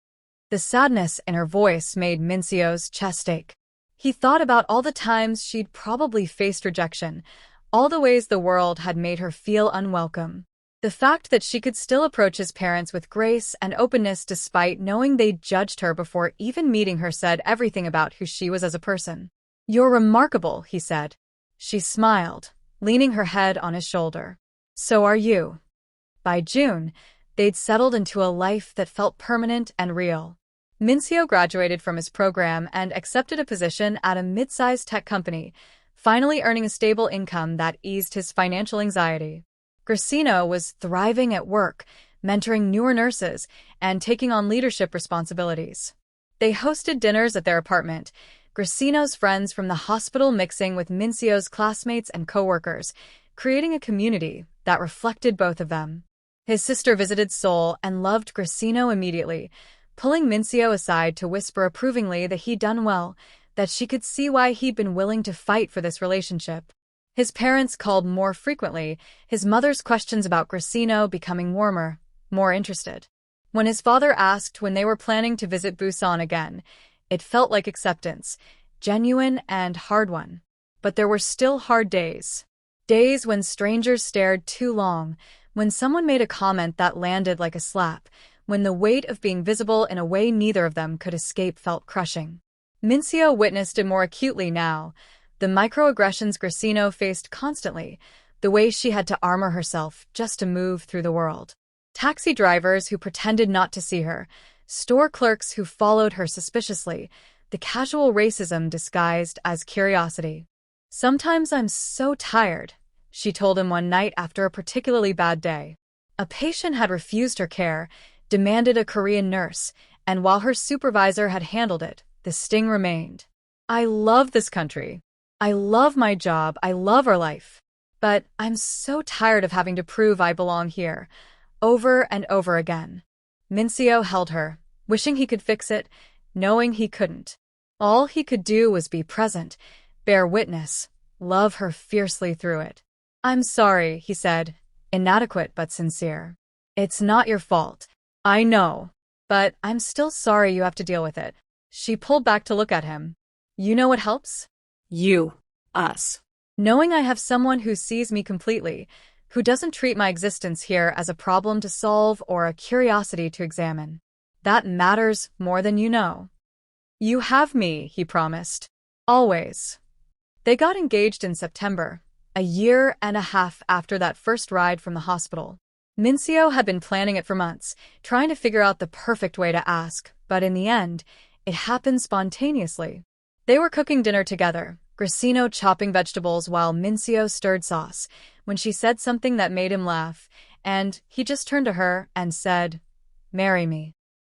The sadness in her voice made Minseo's chest ache. He thought about all the times she'd probably faced rejection, all the ways the world had made her feel unwelcome. The fact that she could still approach his parents with grace and openness despite knowing they'd judged her before even meeting her said everything about who she was as a person. "You're remarkable," he said. She smiled, leaning her head on his shoulder. "So are you." By June, they'd settled into a life that felt permanent and real. Minseo graduated from his program and accepted a position at a mid-sized tech company, finally earning a stable income that eased his financial anxiety. Grisino was thriving at work, mentoring newer nurses, and taking on leadership responsibilities. They hosted dinners at their apartment, Grisino's friends from the hospital mixing with Minseo's classmates and coworkers, creating a community that reflected both of them. His sister visited Seoul and loved Grisino immediately, pulling Minseo aside to whisper approvingly that he'd done well, that she could see why he'd been willing to fight for this relationship. His parents called more frequently, his mother's questions about Grisino becoming warmer, more interested. When his father asked when they were planning to visit Busan again, it felt like acceptance, genuine and hard one. But there were still hard days. Days when strangers stared too long, when someone made a comment that landed like a slap, when the weight of being visible in a way neither of them could escape felt crushing. Minseo witnessed it more acutely now. The microaggressions Grisino faced constantly, the way she had to armor herself just to move through the world. Taxi drivers who pretended not to see her, store clerks who followed her suspiciously, the casual racism disguised as curiosity. "Sometimes I'm so tired," she told him one night after a particularly bad day. A patient had refused her care, demanded a Korean nurse, and while her supervisor had handled it, the sting remained. "I love this country. I love my job, I love our life. But I'm so tired of having to prove I belong here, over and over again." Minseo held her, wishing he could fix it, knowing he couldn't. All he could do was be present, bear witness, love her fiercely through it. "I'm sorry," he said, inadequate but sincere. "It's not your fault. I know. But I'm still sorry you have to deal with it." She pulled back to look at him. "You know what helps? You. Us. Knowing I have someone who sees me completely, who doesn't treat my existence here as a problem to solve or a curiosity to examine. That matters more than you know." "You have me," he promised. "Always." They got engaged in September, a year and a half after that first ride from the hospital. Minseo had been planning it for months, trying to figure out the perfect way to ask, but in the end, it happened spontaneously. They were cooking dinner together, Grisino chopping vegetables while Minseo stirred sauce, when she said something that made him laugh, and he just turned to her and said, "Marry me."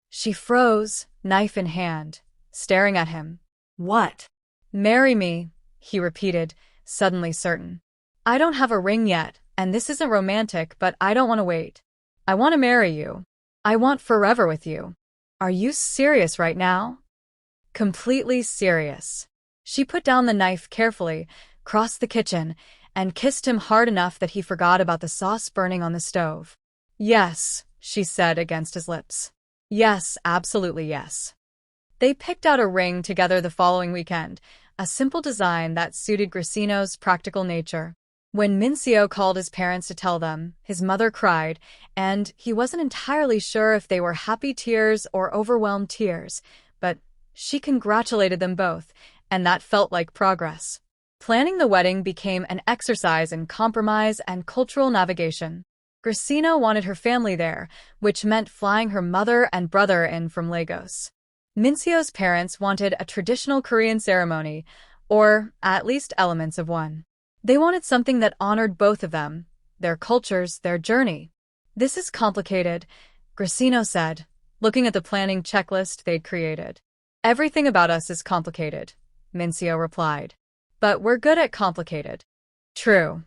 She froze, knife in hand, staring at him. What? "Marry me," he repeated, suddenly certain. I don't have a ring yet, and this isn't romantic, but I don't want to wait. I want to marry you. I want forever with you. Are you serious right now? Completely serious. She put down the knife carefully, crossed the kitchen, and kissed him hard enough that he forgot about the sauce burning on the stove. Yes, she said against his lips. Yes, absolutely yes. They picked out a ring together the following weekend, a simple design that suited Grisino's practical nature. When Minseo called his parents to tell them, his mother cried, and he wasn't entirely sure if they were happy tears or overwhelmed tears, but she congratulated them both, and that felt like progress. Planning the wedding became an exercise in compromise and cultural navigation. Grisino wanted her family there, which meant flying her mother and brother in from Lagos. Minseo's parents wanted a traditional Korean ceremony, or at least elements of one. They wanted something that honored both of them, their cultures, their journey. This is complicated, Grisino said, looking at the planning checklist they'd created. Everything about us is complicated, Minseo replied. But we're good at complicated. True.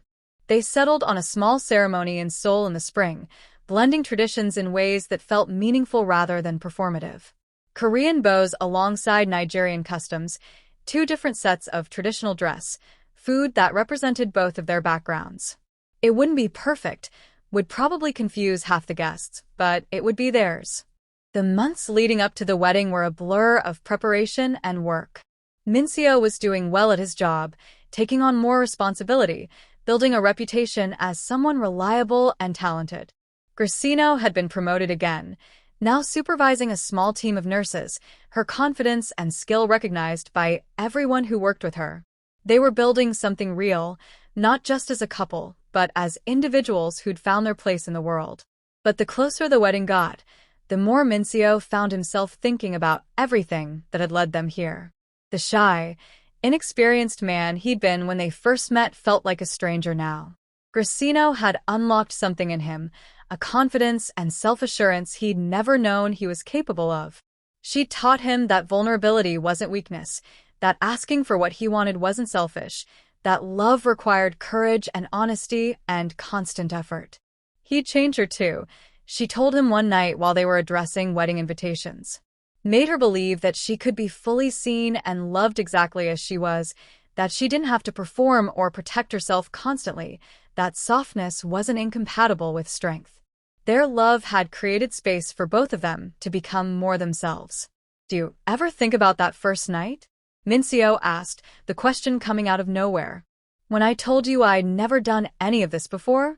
They settled on a small ceremony in Seoul in the spring, blending traditions in ways that felt meaningful rather than performative. Korean bows alongside Nigerian customs, two different sets of traditional dress, food that represented both of their backgrounds. It wouldn't be perfect, would probably confuse half the guests, but it would be theirs. The months leading up to the wedding were a blur of preparation and work. Minseo was doing well at his job, taking on more responsibility, building a reputation as someone reliable and talented. Grisino had been promoted again, now supervising a small team of nurses, her confidence and skill recognized by everyone who worked with her. They were building something real, not just as a couple, but as individuals who'd found their place in the world. But the closer the wedding got, the more Minseo found himself thinking about everything that had led them here. The shy, inexperienced man he'd been when they first met felt like a stranger now. Grisino had unlocked something in him, a confidence and self-assurance he'd never known he was capable of. She'd taught him that vulnerability wasn't weakness, that asking for what he wanted wasn't selfish, that love required courage and honesty and constant effort. He'd change her too, she told him one night while they were addressing wedding invitations. Made her believe that she could be fully seen and loved exactly as she was, that she didn't have to perform or protect herself constantly, that softness wasn't incompatible with strength. Their love had created space for both of them to become more themselves. Do you ever think about that first night? Minseo asked, the question coming out of nowhere. When I told you I'd never done any of this before?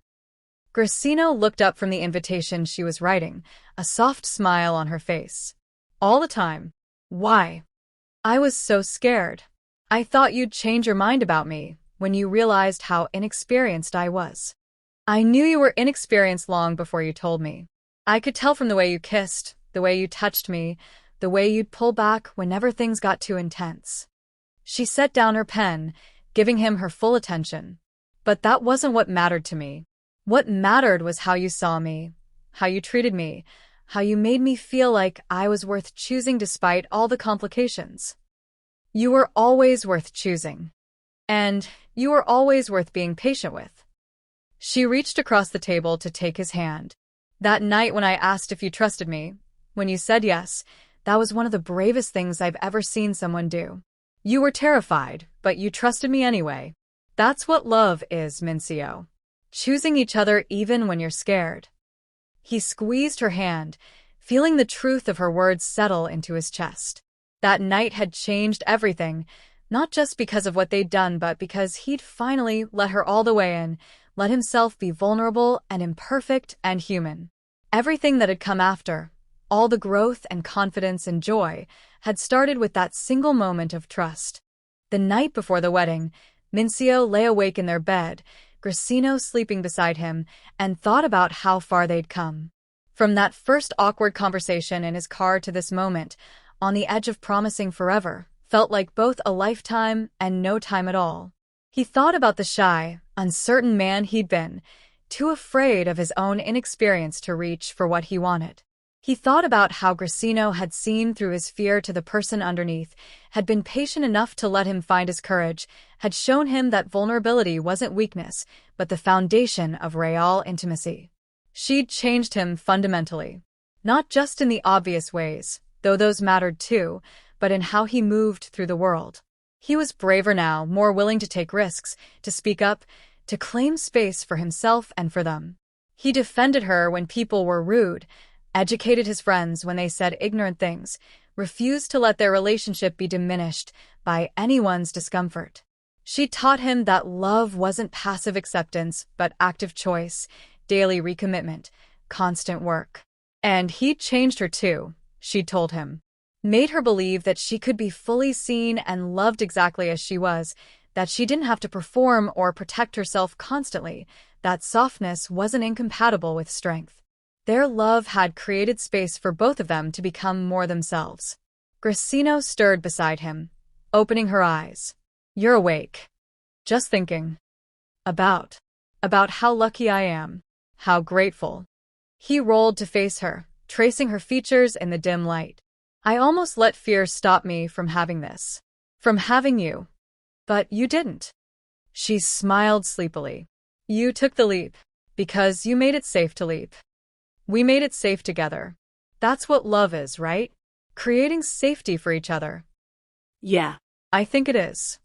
Grisino looked up from the invitation she was writing, a soft smile on her face. All the time. Why? I was so scared. I thought you'd change your mind about me when you realized how inexperienced I was. I knew you were inexperienced long before you told me. I could tell from the way you kissed, the way you touched me, the way you'd pull back whenever things got too intense. She set down her pen, giving him her full attention. But that wasn't what mattered to me. What mattered was how you saw me, how you treated me, how you made me feel like I was worth choosing despite all the complications. You were always worth choosing. And you were always worth being patient with. She reached across the table to take his hand. That night when I asked if you trusted me, when you said yes, that was one of the bravest things I've ever seen someone do. You were terrified, but you trusted me anyway. That's what love is, Minseo. Choosing each other even when you're scared. He squeezed her hand, feeling the truth of her words settle into his chest. That night had changed everything, not just because of what they'd done, but because he'd finally let her all the way in, let himself be vulnerable and imperfect and human. Everything that had come after, all the growth and confidence and joy, had started with that single moment of trust. The night before the wedding, Minseo lay awake in their bed, Grisino sleeping beside him, and thought about how far they'd come. From that first awkward conversation in his car to this moment, on the edge of promising forever, felt like both a lifetime and no time at all. He thought about the shy, uncertain man he'd been, too afraid of his own inexperience to reach for what he wanted. He thought about how Grisino had seen through his fear to the person underneath, had been patient enough to let him find his courage, had shown him that vulnerability wasn't weakness, but the foundation of real intimacy. She'd changed him fundamentally. Not just in the obvious ways, though those mattered too, but in how he moved through the world. He was braver now, more willing to take risks, to speak up, to claim space for himself and for them. He defended her when people were rude, educated his friends when they said ignorant things, refused to let their relationship be diminished by anyone's discomfort. She taught him that love wasn't passive acceptance, but active choice, daily recommitment, constant work. And he'd changed her too, she told him. Made her believe that she could be fully seen and loved exactly as she was, that she didn't have to perform or protect herself constantly, that softness wasn't incompatible with strength. Their love had created space for both of them to become more themselves. Grisino stirred beside him, opening her eyes. "You're awake." "Just thinking. About how lucky I am. How grateful." He rolled to face her, tracing her features in the dim light. "I almost let fear stop me from having this. From having you. But you didn't." She smiled sleepily. "You took the leap. Because you made it safe to leap. We made it safe together. That's what love is, right? Creating safety for each other." Yeah. "I think it is."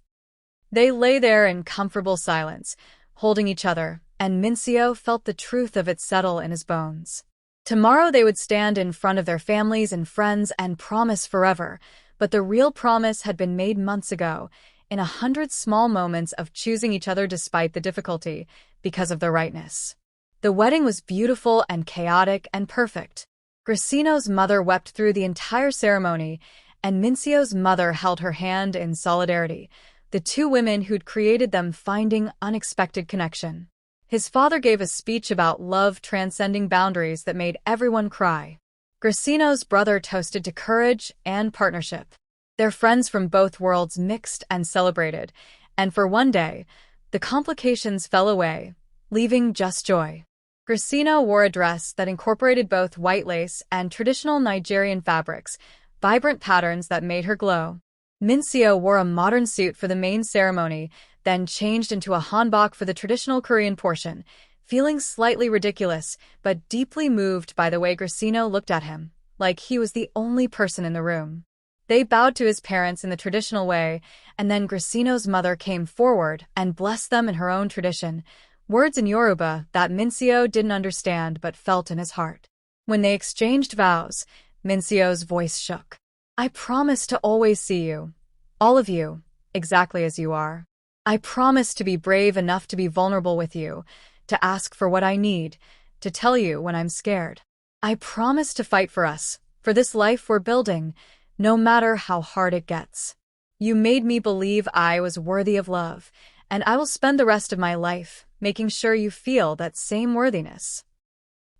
They lay there in comfortable silence, holding each other, and Minseo felt the truth of it settle in his bones. Tomorrow they would stand in front of their families and friends and promise forever, but the real promise had been made months ago, in 100 small moments of choosing each other despite the difficulty, because of the rightness. The wedding was beautiful and chaotic and perfect. Grisino's mother wept through the entire ceremony, and Minseo's mother held her hand in solidarity, the two women who'd created them finding unexpected connection. His father gave a speech about love transcending boundaries that made everyone cry. Grisino's brother toasted to courage and partnership. Their friends from both worlds mixed and celebrated, and for one day, the complications fell away, leaving just joy. Grisino wore a dress that incorporated both white lace and traditional Nigerian fabrics, vibrant patterns that made her glow. Minseo wore a modern suit for the main ceremony, then changed into a hanbok for the traditional Korean portion, feeling slightly ridiculous, but deeply moved by the way Grisino looked at him, like he was the only person in the room. They bowed to his parents in the traditional way, and then Grisino's mother came forward and blessed them in her own tradition, words in Yoruba that Minseo didn't understand but felt in his heart. When they exchanged vows, Minseo's voice shook. "I promise to always see you, all of you, exactly as you are. I promise to be brave enough to be vulnerable with you, to ask for what I need, to tell you when I'm scared. I promise to fight for us, for this life we're building, no matter how hard it gets. You made me believe I was worthy of love, and I will spend the rest of my life making sure you feel that same worthiness."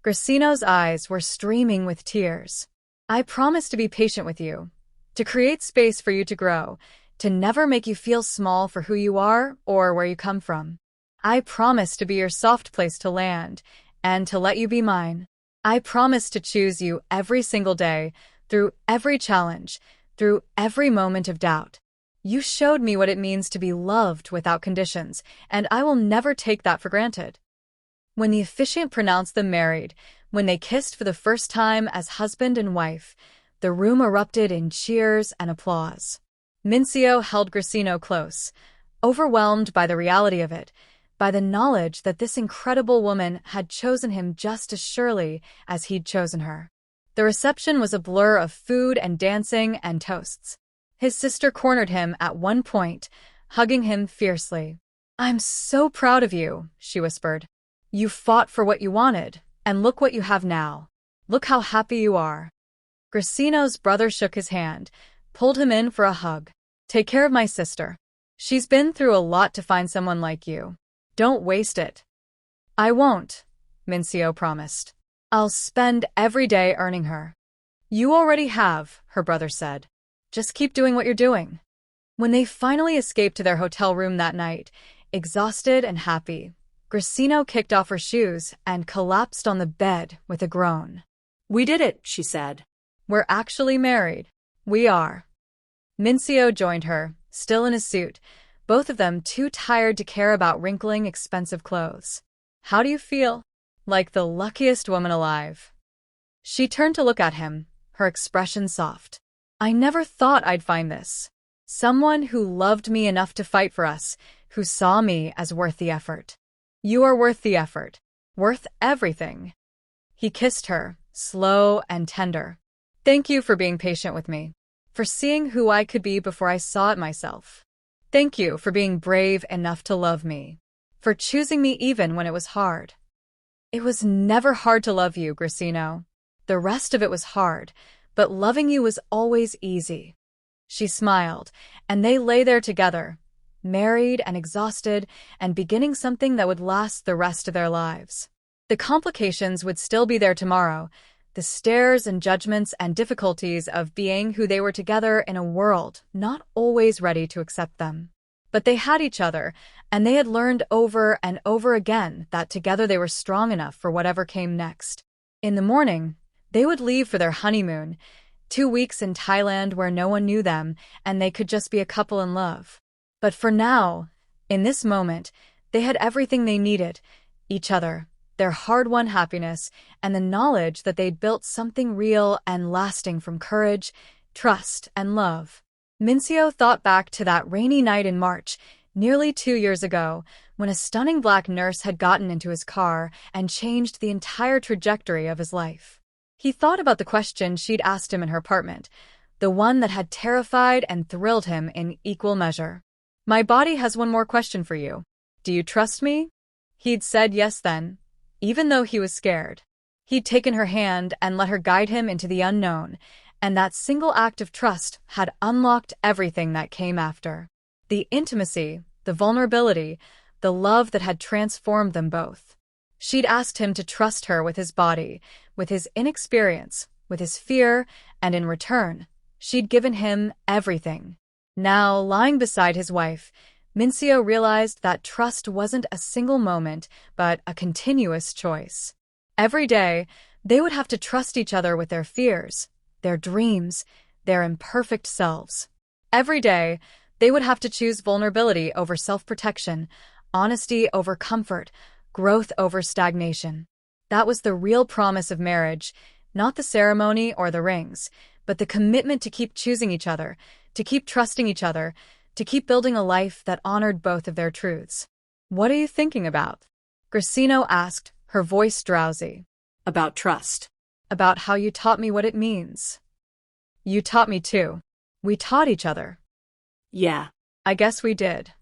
Grisino's eyes were streaming with tears. "I promise to be patient with you, to create space for you to grow, to never make you feel small for who you are or where you come from. I promise to be your soft place to land, and to let you be mine. I promise to choose you every single day, through every challenge, through every moment of doubt. You showed me what it means to be loved without conditions, and I will never take that for granted." When the officiant pronounced them married, when they kissed for the first time as husband and wife, the room erupted in cheers and applause. Minseo held Grisino close, overwhelmed by the reality of it, by the knowledge that this incredible woman had chosen him just as surely as he'd chosen her. The reception was a blur of food and dancing and toasts. His sister cornered him at one point, hugging him fiercely. "I'm so proud of you," she whispered. "You fought for what you wanted, and look what you have now. Look how happy you are." Grisino's brother shook his hand, pulled him in for a hug. "Take care of my sister. She's been through a lot to find someone like you. Don't waste it." "I won't," Minseo promised. "I'll spend every day earning her." "You already have," her brother said. "Just keep doing what you're doing." When they finally escaped to their hotel room that night, exhausted and happy, Grisino kicked off her shoes and collapsed on the bed with a groan. We did it, she said. We're actually married. We are. Minseo joined her, still in his suit, both of them too tired to care about wrinkling expensive clothes. How do you feel? Like the luckiest woman alive. She turned to look at him, her expression soft. I never thought I'd find this. Someone who loved me enough to fight for us, who saw me as worth the effort. You are worth the effort. Worth everything. He kissed her, slow and tender. Thank you for being patient with me. For seeing who I could be before I saw it myself. Thank you for being brave enough to love me. For choosing me even when it was hard. It was never hard to love you, Grisino. The rest of it was hard, but loving you was always easy. She smiled, and they lay there together, married and exhausted, and beginning something that would last the rest of their lives. The complications would still be there tomorrow, the stares and judgments and difficulties of being who they were together in a world not always ready to accept them. But they had each other, and they had learned over and over again that together they were strong enough for whatever came next. In the morning, they would leave for their honeymoon, 2 weeks in Thailand where no one knew them, and they could just be a couple in love. But for now, in this moment, they had everything they needed, each other, their hard-won happiness, and the knowledge that they'd built something real and lasting from courage, trust, and love. Minseo thought back to that rainy night in March, nearly 2 years ago, when a stunning black nurse had gotten into his car and changed the entire trajectory of his life. He thought about the question she'd asked him in her apartment, the one that had terrified and thrilled him in equal measure. My body has one more question for you. Do you trust me? He'd said yes then, even though he was scared. He'd taken her hand and let her guide him into the unknown, and that single act of trust had unlocked everything that came after. The intimacy, the vulnerability, the love that had transformed them both. She'd asked him to trust her with his body, with his inexperience, with his fear, and in return, she'd given him everything. Now, lying beside his wife, Minseo realized that trust wasn't a single moment, but a continuous choice. Every day, they would have to trust each other with their fears, their dreams, their imperfect selves. Every day, they would have to choose vulnerability over self-protection, honesty over comfort, growth over stagnation. That was the real promise of marriage, not the ceremony or the rings, but the commitment to keep choosing each other, to keep trusting each other, to keep building a life that honored both of their truths. What are you thinking about? Grisino asked, her voice drowsy. About trust. About how you taught me what it means. You taught me too. We taught each other. Yeah. I guess we did.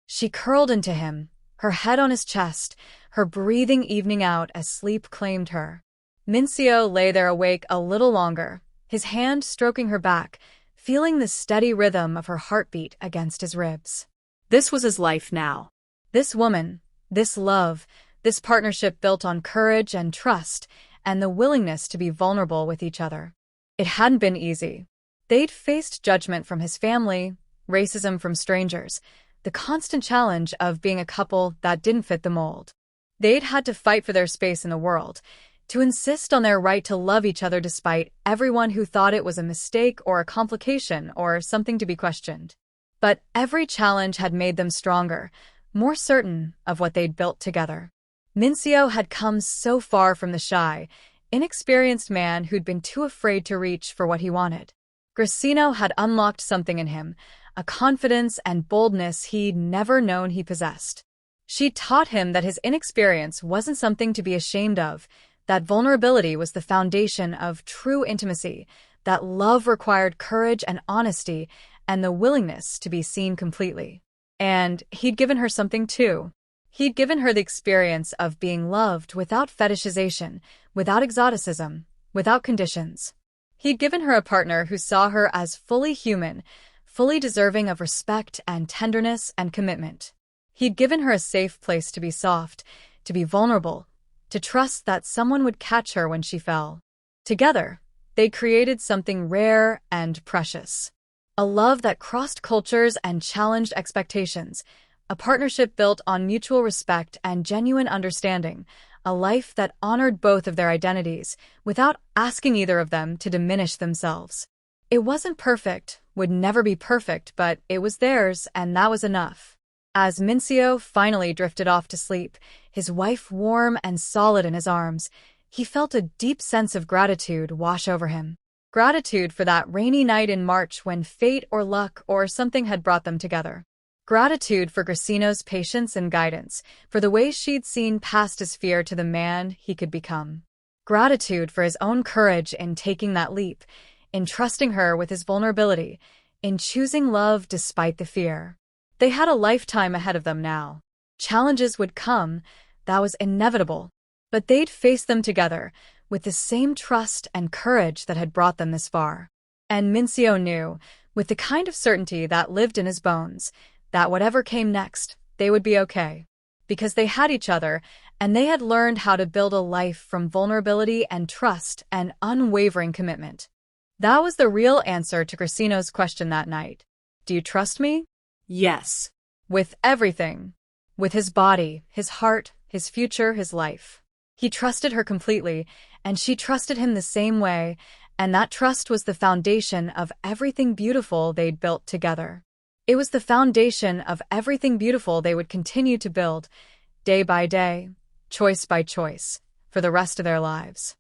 She curled into him, her head on his chest, her breathing evening out as sleep claimed her. Minseo lay there awake a little longer, his hand stroking her back, feeling the steady rhythm of her heartbeat against his ribs. This was his life now. This woman, this love, this partnership built on courage and trust, and the willingness to be vulnerable with each other. It hadn't been easy. They'd faced judgment from his family, racism from strangers, the constant challenge of being a couple that didn't fit the mold. They'd had to fight for their space in the world, to insist on their right to love each other despite everyone who thought it was a mistake or a complication or something to be questioned. But every challenge had made them stronger, more certain of what they'd built together. Minseo had come so far from the shy, inexperienced man who'd been too afraid to reach for what he wanted. Grisino had unlocked something in him, a confidence and boldness he'd never known he possessed. She taught him that his inexperience wasn't something to be ashamed of, that vulnerability was the foundation of true intimacy, that love required courage and honesty, and the willingness to be seen completely. And he'd given her something too. He'd given her the experience of being loved without fetishization, without exoticism, without conditions. He'd given her a partner who saw her as fully human, fully deserving of respect and tenderness and commitment. He'd given her a safe place to be soft, to be vulnerable, to trust that someone would catch her when she fell. Together, they created something rare and precious. A love that crossed cultures and challenged expectations, a partnership built on mutual respect and genuine understanding, a life that honored both of their identities without asking either of them to diminish themselves. It wasn't perfect, would never be perfect, but it was theirs, and that was enough. As Minseo finally drifted off to sleep, his wife warm and solid in his arms, he felt a deep sense of gratitude wash over him. Gratitude for that rainy night in March when fate or luck or something had brought them together. Gratitude for Grisino's patience and guidance, for the way she'd seen past his fear to the man he could become. Gratitude for his own courage in taking that leap, in trusting her with his vulnerability, in choosing love despite the fear. They had a lifetime ahead of them now. Challenges would come, that was inevitable, but they'd face them together, with the same trust and courage that had brought them this far. And Minseo knew, with the kind of certainty that lived in his bones, that whatever came next, they would be okay. Because they had each other, and they had learned how to build a life from vulnerability and trust and unwavering commitment. That was the real answer to Grisino's question that night. Do you trust me? Yes. With everything. With his body, his heart, his future, his life. He trusted her completely, and she trusted him the same way, and that trust was the foundation of everything beautiful they'd built together. It was the foundation of everything beautiful they would continue to build, day by day, choice by choice, for the rest of their lives.